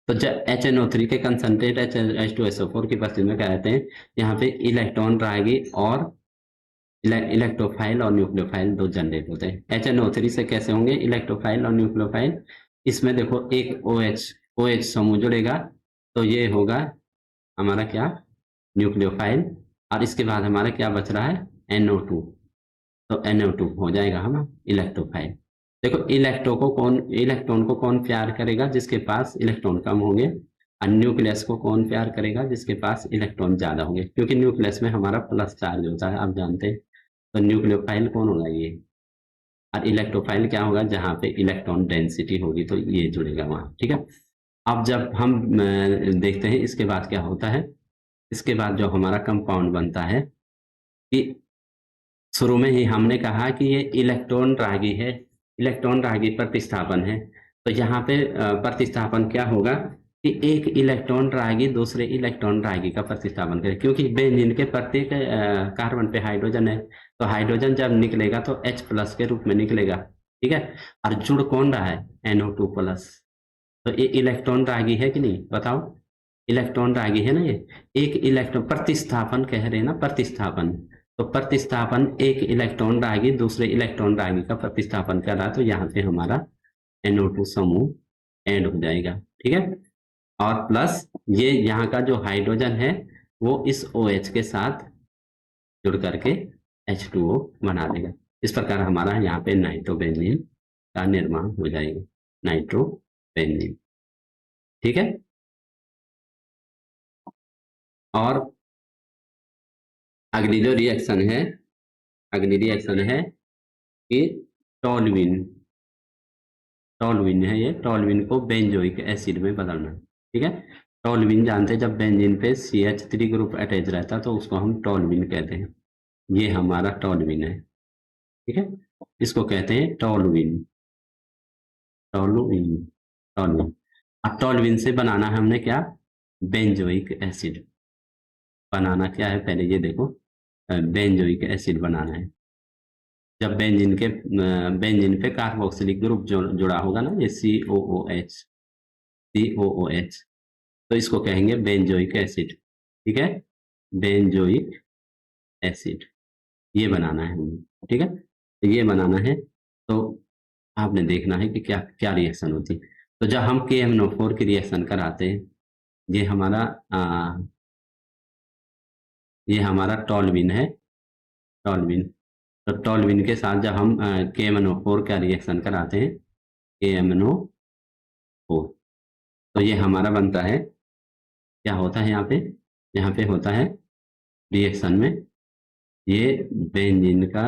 Speaker 1: तो जब HNO3 के कंसंट्रेट H2SO4 की उपस्थिति में क्या कहते हैं, यहाँ पे इलेक्ट्रॉन रागी और इलेक्ट्रोफाइल और न्यूक्लियोफाइल दो जनरेट होते हैं। HNO3 से कैसे होंगे इलेक्ट्रोफाइल और न्यूक्लियोफाइल, इसमें देखो एक OH समूह जुड़ेगा, तो ये होगा हमारा क्या, न्यूक्लियोफाइल, और इसके बाद हमारा क्या बच रहा है NO2, तो NO2 हो जाएगा हम इलेक्ट्रोफाइल। देखो इलेक्ट्रॉन को कौन प्यार करेगा, जिसके पास इलेक्ट्रॉन कम होंगे, और न्यूक्लियस को कौन प्यार करेगा, जिसके पास इलेक्ट्रॉन ज्यादा होंगे, क्योंकि न्यूक्लियस में हमारा प्लस चार्ज होता है, आप जानते हैं। तो न्यूक्लियोफाइल कौन होगा ये, और इलेक्ट्रोफाइल क्या होगा, जहाँ पे इलेक्ट्रॉन डेंसिटी होगी, तो ये जुड़ेगा वहां, ठीक है। अब जब हम देखते हैं इसके बाद क्या होता है, इसके बाद जो हमारा कंपाउंड बनता है, कि शुरू में ही हमने कहा कि ये इलेक्ट्रॉन रागी है, इलेक्ट्रॉन रागी प्रतिस्थापन है, तो यहाँ पे प्रतिस्थापन क्या होगा कि एक इलेक्ट्रॉन रागी दूसरे इलेक्ट्रॉन रागी का प्रतिस्थापन करें, क्योंकि बेंजीन के प्रत्येक कार्बन पे हाइड्रोजन है, तो हाइड्रोजन जब निकलेगा तो H+ के रूप में निकलेगा, ठीक है। और जुड़ कौन रहा है, NO2+। तो ये इलेक्ट्रॉन रागी है कि नहीं, बताओ, इलेक्ट्रॉन रागी है ना ये। एक इलेक्ट्रॉन प्रतिस्थापन कह रहे हैं ना, प्रतिस्थापन, तो प्रतिस्थापन एक इलेक्ट्रॉन रागी दूसरे इलेक्ट्रॉन रागी का प्रतिस्थापन कर रहा है, तो यहाँ पे हमारा NO2 समूह ऐड हो जाएगा, ठीक है। और प्लस ये यहाँ का जो हाइड्रोजन है वो इस OH के साथ जुड़ करके H2O बना देगा। इस प्रकार हमारा यहाँ पे नाइट्रोबेंजीन का निर्माण हो जाएगा, नाइट्रोबेंजीन, ठीक है। और अगली जो रिएक्शन है, अगली रिएक्शन है कि टोल्यूइन, टोल्यूइन है ये, टोल्यूइन को बेंजोइक एसिड में बदलना, ठीक है। टोल्यूइन जानते हैं, जब बेंजीन पे CH3 ग्रुप अटैच रहता है तो उसको हम टोल्यूइन कहते हैं। ये हमारा टोल्यूइन है, ठीक है, इसको कहते हैं टोल्यूइन, टोल्यूइन, टोल्यूइन। अब टोल्यूइन से बनाना है हमने क्या, बेंजोइक एसिड बनाना। क्या है पहले ये देखो, बेंजोइक एसिड बनाना है। जब बेंजीन पे कार्बोक्सिलिक ग्रुप जुड़ा होगा ना, ये COOH, COOH, तो इसको कहेंगे बेंजोइक एसिड, ठीक है, बेंजोइक एसिड ये बनाना है हमें, ठीक है। तो ये बनाना है, तो आपने देखना है कि क्या क्या रिएक्शन होती है। तो जब हम KMNO4 की रिएक्शन कराते हैं, ये हमारा ये हमारा टोल्यूइन है, टोल्यूइन। तो टोल्यूइन के साथ जब हम KMNO4 का रिएक्शन कराते हैं, KMNO4, तो ये हमारा बनता है, क्या होता है यहाँ पे होता है रिएक्शन में, ये बेंजीन का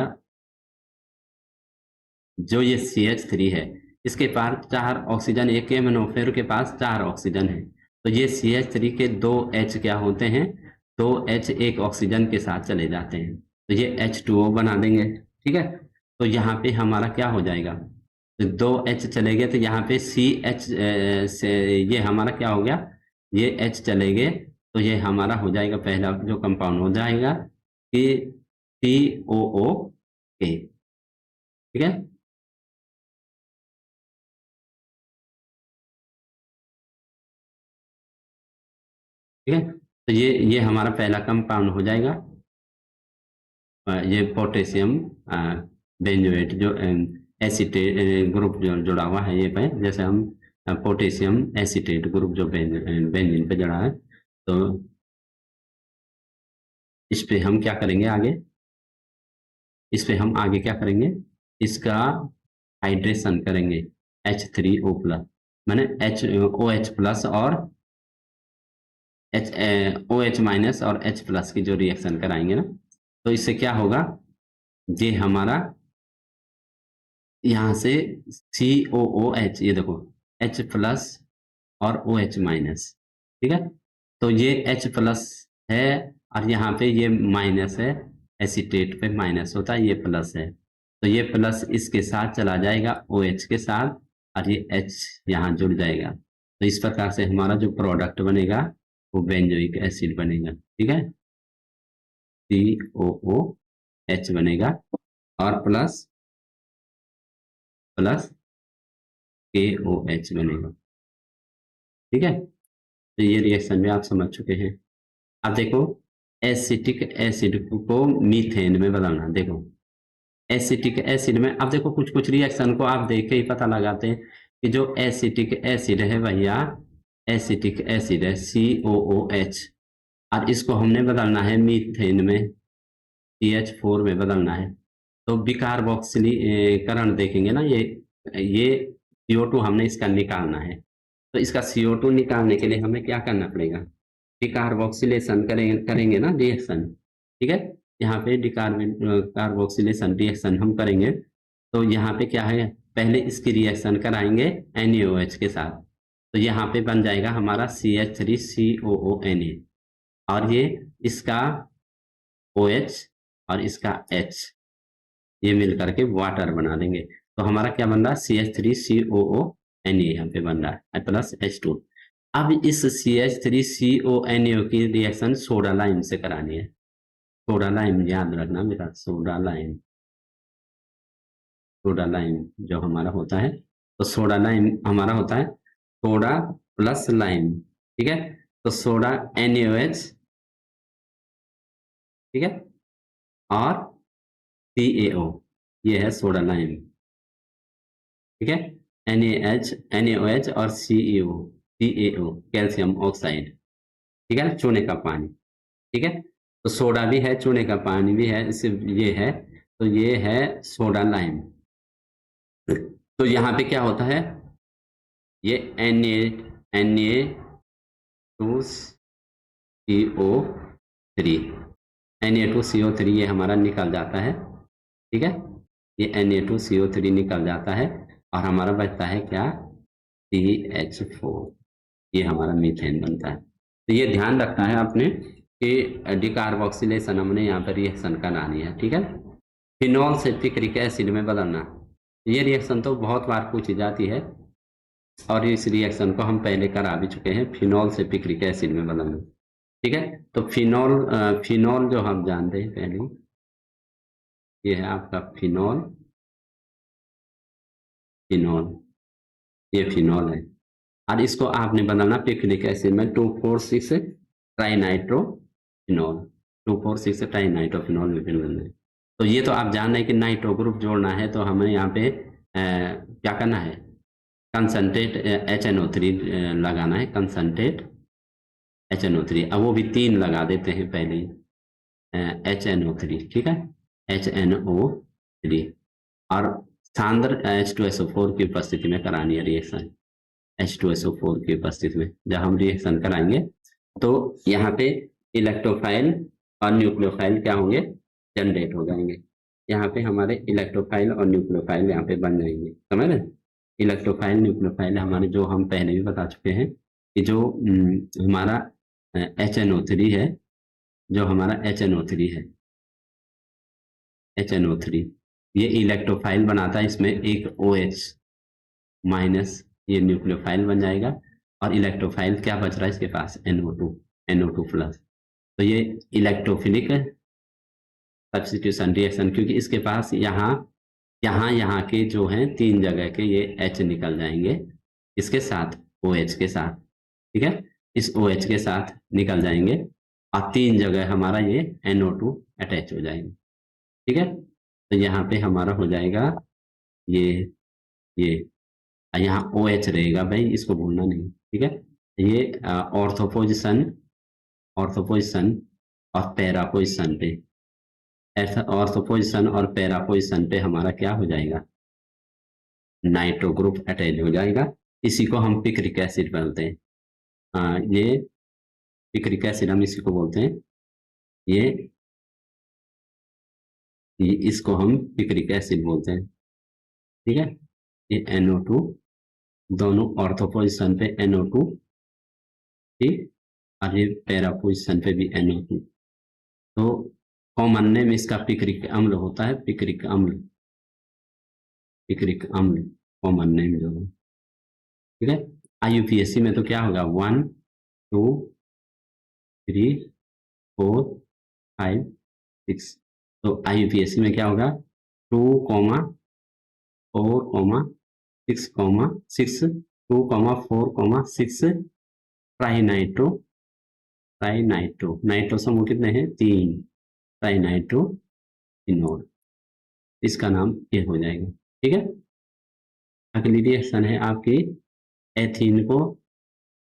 Speaker 1: जो ये CH3 है, इसके पास 4 ऑक्सीजन, एक KMNO4 के पास 4 ऑक्सीजन है, तो ये CH3 के 2 H क्या होते हैं, 2 H एक ऑक्सीजन के साथ चले जाते हैं, तो ये H2O बना देंगे, ठीक है। तो यहाँ पे हमारा क्या हो जाएगा, तो 2 H चले गए, तो यहाँ पे CH से ये हमारा क्या हो गया, ये H चले गए, तो ये हमारा हो जाएगा पहला जो कंपाउंड हो जाएगा कि COOK, ठीक है। ठीक है, तो ये हमारा पहला कंपाउंड हो जाएगा। ये पोटेशियम बेंजोएट जो एसीटेट ग्रुप जो जुड़ा हुआ है ये पे, जैसे हम पोटेशियम एसीटेट ग्रुप जो बेंजीन पे जुड़ा है, तो इस पे हम क्या करेंगे आगे, इस पे हम आगे क्या करेंगे, इसका हाइड्रेशन करेंगे H3O+, मैंने OH+ और OH- और H+ की जो रिएक्शन कराएंगे ना, तो इससे क्या होगा, ये हमारा यहाँ से COOH, ये देखो H+ और OH-, ठीक है। तो ये H+ है और यहाँ पे ये माइनस है, एसीटेट पे माइनस होता है, ये प्लस है, तो ये प्लस इसके साथ चला जाएगा OH के साथ, और ये H यहाँ जुड़ जाएगा, तो इस प्रकार से हमारा जो प्रोडक्ट बनेगा वो बेंजोइक एसिड बनेगा, ठीक है, COOH बनेगा और प्लस प्लस KOH बनेगा, ठीक है। तो ये रिएक्शन भी आप समझ चुके हैं। अब देखो एसिटिक एसिड को मीथेन में बदलना, देखो एसिटिक एसिड में, अब देखो कुछ कुछ रिएक्शन को आप देख के ही पता लगाते हैं कि जो एसिटिक एसिड है भैया, एसिटिक एसिड है COOH, और इसको हमने बदलना है मीथेन में, CH4 में बदलना है, तो विकार्बोक्सिलीकरण देखेंगे ना, ये CO2 हमने इसका निकालना है, तो इसका CO2 निकालने के लिए हमें क्या करना पड़ेगा, डिकार्बोक्सिलेशन करेंगे ना रिएक्शन, ठीक है। यहाँ पे डिकार्बोक्सिलेशन रिएक्शन हम करेंगे, तो यहाँ पे क्या है, पहले इसकी रिएक्शन कराएंगे NaOH के साथ, तो यहाँ पे बन जाएगा हमारा CH3COONA, और ये इसका OH और इसका H ये मिल करके वाटर बना देंगे, तो हमारा क्या बन रहा है CH3COO Na यहाँ पे बन रहा है प्लस H2। अब इस CH3CONO की रिएक्शन सोडा लाइम से करानी है। सोडा लाइम याद रखना बेटा, सोडा लाइम जो हमारा होता है, तो सोडा लाइम हमारा होता है सोडा प्लस लाइम, ठीक है। तो सोडा NaOH, ठीक है, और CaO, ये है सोडा लाइम, ठीक है। NaOH और CaO कैल्शियम ऑक्साइड, ठीक है, चूने का पानी, ठीक है। तो सोडा भी है, चूने का पानी भी है, इसे ये है, तो ये है सोडा लाइम। तो यहाँ पे क्या होता है, ये Na2CO3 Na2CO3 ये हमारा निकल जाता है, ठीक है। ये Na2CO3 निकल जाता है और हमारा बचता है क्या, CH4, ये हमारा मीथेन बनता है। तो ये ध्यान रखना है आपने कि डिकार्बोक्सिलेशन हमने यहाँ पर रिएक्शन करानी है, ठीक है। फिनॉल से पिक्रिक एसिड में बदलना, ये रिएक्शन तो बहुत बार पूछी जाती है और इस रिएक्शन को हम पहले करा भी चुके हैं, फिनॉल से पिक्रिक एसिड में बदलना, ठीक है। तो फिनॉल जो हम जानते हैं पहले, ये है आपका फिनॉल, ये फिनॉल है और इसको आपने बदलना पिक्रिक एसिड में 2,4,6 ट्राइनाइट्रोफिनॉल, 2,4,6 ट्राइनाइट्रोफिनॉल में बदलना है। तो ये तो आप जान रहे हैं कि नाइट्रो ग्रुप जोड़ना है, तो हमें यहाँ पे क्या करना है, कंसनट्रेट HNO3 लगाना है, कंसनट्रेट HNO3। अब वो भी 3 लगा देते हैं पहले ही, HNO3, ठीक है, HNO3, और सांद्र H2SO4 की उपस्थिति में करानी है रिएक्शन। H2SO4 की उपस्थिति में जब हम रिएक्शन कराएंगे तो यहाँ पे इलेक्ट्रोफाइल और न्यूक्लियोफाइल क्या होंगे, जनरेट हो जाएंगे। यहाँ पे हमारे इलेक्ट्रोफाइल और न्यूक्लियोफाइल यहाँ पे बन जाएंगे, समझ रहे। इलेक्ट्रोफाइल न्यूक्लियोफाइल हमारे जो हम पहले भी बता चुके हैं कि जो हमारा HNO3 है, जो हमारा HNO3 है, HNO3 ये इलेक्ट्रोफाइल बनाता है, इसमें एक OH माइनस, ये न्यूक्लियोफाइल बन जाएगा और इलेक्ट्रोफाइल क्या बच रहा है इसके पास, NO2 प्लस। तो ये इलेक्ट्रोफिलिक सब्स्टिट्यूशन रिएक्शन, क्योंकि इसके पास यहाँ के जो हैं 3 जगह के ये H निकल जाएंगे, इसके साथ OH के साथ, ठीक है, इस OH के साथ निकल जाएंगे और 3 जगह हमारा ये NO2 अटैच हो जाएंगे, ठीक है। तो यहाँ पे हमारा हो जाएगा ये यहाँ OH रहेगा भाई, इसको भूलना नहीं, ठीक है। ये ऑर्थोपोजिशन और पैरा पोजिशन पे, ऑर्थोपोजिशन और पैरा पोजिशन पे हमारा क्या हो जाएगा, नाइट्रो ग्रुप अटैच हो जाएगा। इसी को हम पिक्रिक एसिड बोलते हैं, ये पिक्रिक एसिड हम इसी को बोलते हैं, ये इसको हम पिक्रिक एसिड बोलते हैं, ठीक है। ये NO2 दोनों ऑर्थो पोजिशन पे NO2, ठीक, और ये पैरा पोजिशन पे भी NO2। तो कॉमन नेम इसका पिक्रिक अम्ल होता है, पिक्रिक अम्ल कॉमन नेम जो है, ठीक है। IUPAC में तो क्या होगा, 1 2 3 4 5 6, तो IUPAC में क्या होगा, 2, 4, 6, 2, 4, 6 नाइट्रो समूह कितने हैं, 3 ट्राइनाइट्रोफिनॉल, इसका नाम ये हो जाएगा, ठीक है। अगली रिएक्शन है आपकी एथीन को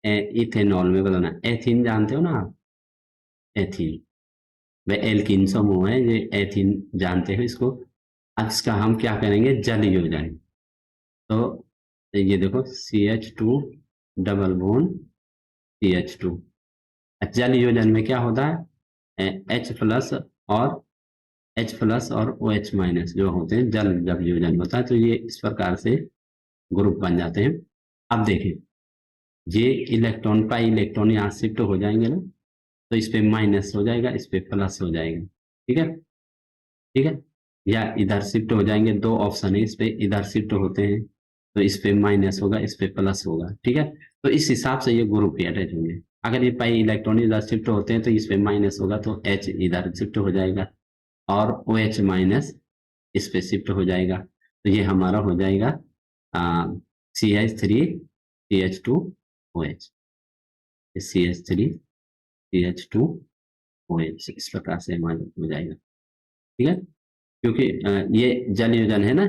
Speaker 1: इथेनॉल में बदलना। एथीन जानते हो ना आप, एथीन वह एल्कीन समूह है, ये एथीन जानते हो इसको। अब इसका हम क्या करेंगे, जल योजन। तो ये देखो CH2 डबल बॉन्ड CH2, जल योजन में क्या होता है, H प्लस और OH माइनस जो होते हैं, जल जब योजन होता है तो ये इस प्रकार से ग्रुप बन जाते हैं। अब देखें, ये इलेक्ट्रॉन पाई इलेक्ट्रॉन यहाँ शिफ्ट हो जाएंगे ना, तो इस पे माइनस हो जाएगा, इस पे प्लस हो जाएगा, ठीक है, ठीक है, या इधर शिफ्ट हो जाएंगे, 2 ऑप्शन है इस पे, इधर शिफ्ट होते हैं तो इस पे माइनस होगा, इस पे प्लस होगा, ठीक है। तो इस हिसाब से ये ग्रुप ही अटैच होंगे। अगर ये पाई इलेक्ट्रॉन इधर शिफ्ट होते हैं तो इस पे माइनस होगा तो H इधर शिफ्ट हो जाएगा और OH माइनस इस पे शिफ्ट हो जाएगा। तो ये हमारा हो जाएगा CH3 CH2OH, CH3 CH2OH इस प्रकार से हमारा हो जाएगा, ठीक है। क्योंकि ये जल योजन है ना,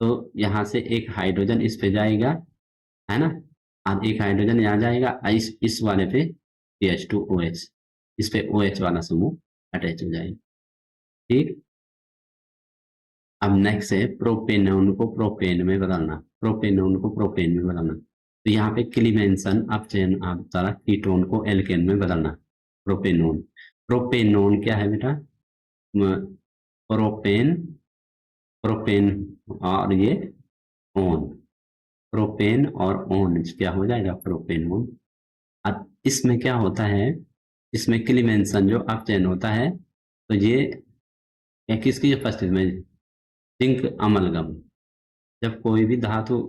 Speaker 1: तो यहाँ से एक हाइड्रोजन इस पे जाएगा, है ना, और एक हाइड्रोजन यहाँ जाएगा, इस वाले पे CH2OH, इस पे OH वाला समूह अटैच हो जाएगा, ठीक। अब नेक्स्ट है प्रोपेनॉन को प्रोपेन में बदलना, प्रोपेनॉन को प्रोपेन में बदलना। तो यहाँ पे क्लीमेंसन अपचयन आप द्वारा कीटोन को एल्केन में बदलना। प्रोपेनॉन, प्रोपेनॉन क्या है बेटा, प्रोपेन, प्रोपेन और ये ओन, प्रोपेन और ओन क्या हो जाएगा, प्रोपेनॉन। अब इसमें क्या होता है, इसमें क्लीमेंसन जो अपचयन होता है, तो ये किसकी उपस्थिति में, जिंक अमलगम। जब कोई भी धातु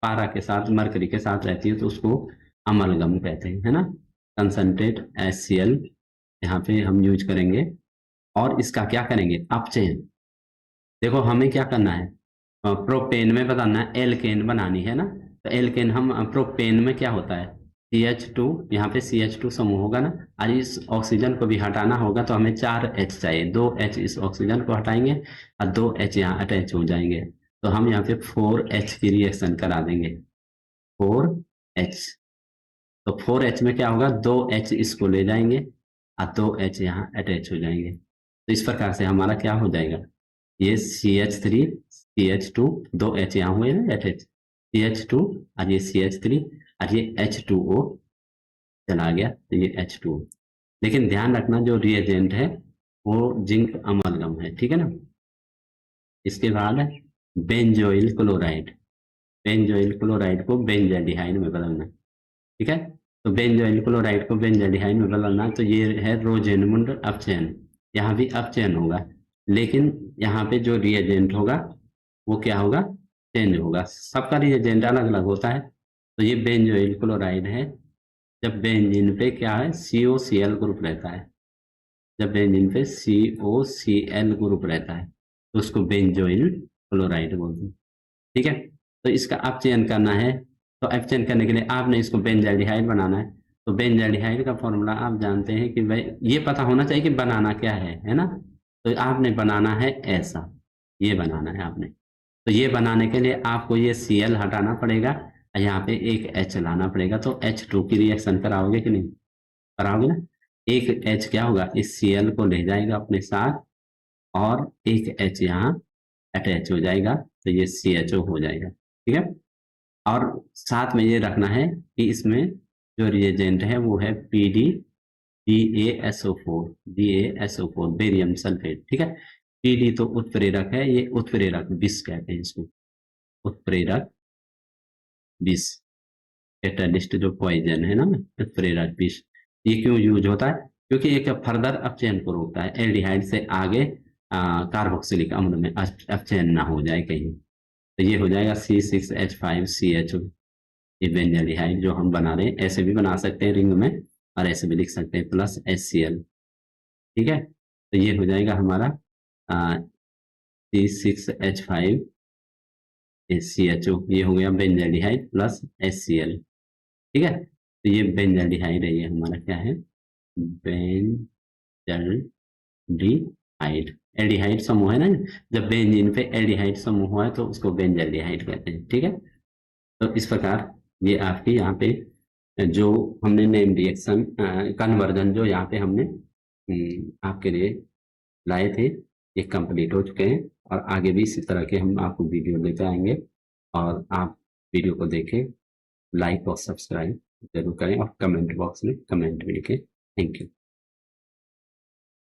Speaker 1: पारा के साथ मरकरी के साथ रहती है तो उसको अमलगम कहते हैं, है ना। कंसंट्रेट HCl यहाँ पे हम यूज करेंगे और इसका क्या करेंगे, अपचयन। देखो हमें क्या करना है, प्रोपेन में बताना है, एल्केन बनानी है ना। तो एल्केन हम प्रोपेन में क्या होता है, CH2, यहाँ पे CH2 समूह होगा ना, और इस ऑक्सीजन को भी हटाना होगा तो हमें 4 H चाहिए, 2 H इस ऑक्सीजन को हटाएंगे और 2 H यहाँ अटैच हो जाएंगे। तो हम यहाँ पे 4 H की रिएक्शन करा देंगे, 4 H। तो 4 H में क्या होगा, 2 H इसको ले जाएंगे और 2 H यहाँ अटैच हो जाएंगे। तो इस प्रकार से हमारा क्या हो जाएगा, ये CH3 CH2, 2 H यहाँ हुए ना अटैच, CH2 और ये CH3 और ये H2O चला गया, तो ये H2O। लेकिन ध्यान रखना जो रिएजेंट है वो जिंक अमलगम है, ठीक है ना। इसके बाद बेंजोइल क्लोराइड, बेंजोइल क्लोराइड को बेंजाल्डिहाइड में बदलना, ठीक है। तो बेंजोइल क्लोराइड को बेंजाल्डिहाइड में बदलना, तो ये है रोजेनमुंड अपचयन। यहाँ भी अपचयन होगा, लेकिन यहाँ पे जो रिएजेंट होगा वो क्या होगा, चेंज होगा। सबका रिएजेंट अलग अलग होता है। तो ये बेंजोइल क्लोराइड है, जब बेंजीन पे क्या है, COCl ग्रुप रहता है, जब बेंजीन पे COCl ग्रुप रहता है तो उसको बेंजोइल क्लोराइड बोलते हैं, ठीक है। तो इसका अपचयन करना है, तो अपचयन करने के लिए आपने इसको बेंजाल्डिहाइड बनाना है। तो बेंजाल्डिहाइड का फॉर्मूला आप जानते हैं कि भाई ये पता होना चाहिए कि बनाना क्या है ना। तो आपने बनाना है ऐसा, ये बनाना है आपने। तो ये बनाने के लिए आपको ये Cl हटाना पड़ेगा और यहाँ पे एक H लाना पड़ेगा। तो H2 की रिएक्शन कराओगे कि नहीं, कराओगे ना। एक H क्या होगा, इस Cl को ले जाएगा अपने साथ और एक H यहाँ अटैच हो जाएगा, तो ये CHO हो जाएगा, ठीक है। और साथ में ये रखना है कि इसमें जो रिएजेंट है वो है BaSO4 बेरियम सल्फेट, ठीक है। PD तो उत्प्रेरक है, ये उत्प्रेरक विष कहते हैं इसको, उत्प्रेरक विष, कैटालिस्ट जो पॉइजन है ना, उत्प्रेरक विष। ये क्यों यूज होता है, क्योंकि एक फर्दर अपचयन को रोकता है, एल्डिहाइड से आगे कार्बोक्सिलिक अम्ल में अपचयन ना हो जाए कहीं। तो ये हो जाएगा C6H5CHO, ये बेंजाल्डिहाइड जो हम बना रहे हैं। ऐसे भी बना सकते हैं रिंग में और ऐसे भी लिख सकते हैं प्लस HCl, ठीक है। तो ये हो जाएगा हमारा C6H5CHO, ये हो गया बेंजाल्डिहाइड प्लस HCl, ठीक है। तो ये बेंजाल्डिहाइड है, ये हमारा क्या है, बेंजाल्डिहाइड। एल्डिहाइड समूह है ना, जब बेंजीन पे एल्डिहाइड समूह है तो उसको बेंजाल्डिहाइड कहते हैं, ठीक है। तो इस प्रकार ये आपकी यहाँ पे जो हमने नेम रिएक्शन कन्वर्जन जो यहाँ पे हमने आपके लिए लाए थे, ये कंप्लीट हो चुके हैं। और आगे भी इसी तरह के हम आपको वीडियो लेकर आएंगे, और आप वीडियो को देखें, लाइक और सब्सक्राइब जरूर करें और कमेंट बॉक्स में कमेंट भी लिखें। Thank you.